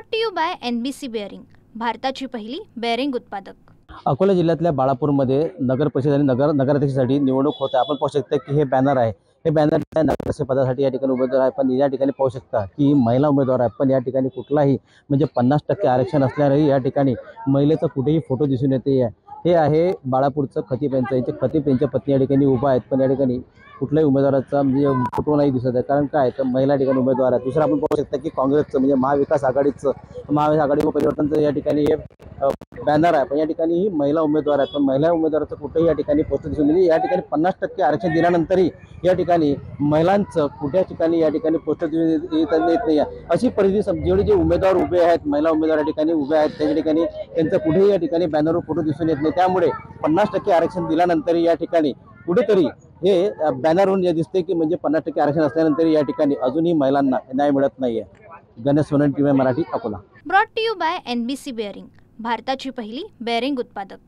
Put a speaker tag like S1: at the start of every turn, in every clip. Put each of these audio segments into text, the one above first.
S1: Brought to you by NBC bearing, भारताची पहिली bearing उत्पादक।
S2: अकोला जिल्ह्यातल्या बाळापूरमध्ये नगर परिषद आणि नगराध्यक्षासाठी निवडणूक होते। आपण पाहू शकता की हे बॅनर आहे, हे बॅनर नगराध्यक्ष पदासाठी या ठिकाणी उमेदवार आहे। पण या ठिकाणी पाहू शकता की महिला उमेदवार आहे, पण या ठिकाणी कुठलाही म्हणजे 50% आरक्षण असल्यानेही या ठिकाणी महिलेचा कुठेही फोटो दिसून येते। हे आहे बाळापूरचं खतीब यांचं खतीब यांच्या पत्नी या ठिकाणी उभा आहेत, पण या ठिकाणी कुठल्याही उमेदवाराचा म्हणजे फोटो नाही दिसत आहे। कारण काय तर महिला ठिकाणी उमेदवार आहे। दुसरं आपण पाहू शकता की काँग्रेसचं म्हणजे महाविकास आघाडी व परिवर्तनचं या ठिकाणी हे बॅनर आहे, पण या ठिकाणी ही महिला उमेदवार आहेत, पण महिला उमेदवाराचं कुठेही या ठिकाणी पोस्ट दिसून म्हणजे या ठिकाणी 50% आरक्षण दिल्यानंतरही या ठिकाणी महिलांचं कुठल्या ठिकाणी या ठिकाणी पोस्ट येत नाही आहे। अशी परिस्थिती जेवढे जे उमेदवार उभे आहेत, महिला उमेदवार या ठिकाणी उभे आहेत, त्या ठिकाणी त्यांचं कुठेही या ठिकाणी बॅनरवर फोटो दिसून येत नाही। त्यामुळे 50% आरक्षण दिल्यानंतरही या ठिकाणी कुठेतरी हे बॅनरवरून जे दिसते की म्हणजे 50% आरक्षण असल्यानंतर या ठिकाणी अजूनही महिलांना न्याय मिळत नाहीये। Ganesh Sonan, TV Marathi, Akola.
S1: Brought to you by NBC bearing, भारताची पहिली बेअरिंग उत्पादक।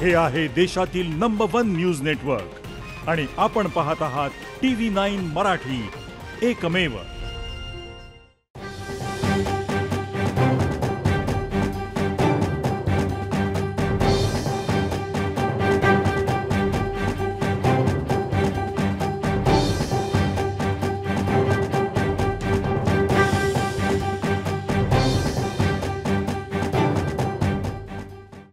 S3: हे आहे देशातील नंबर 1 न्यूज नेटवर्क आणि आपण पाहत आहात TV9 मराठी, एकमेव।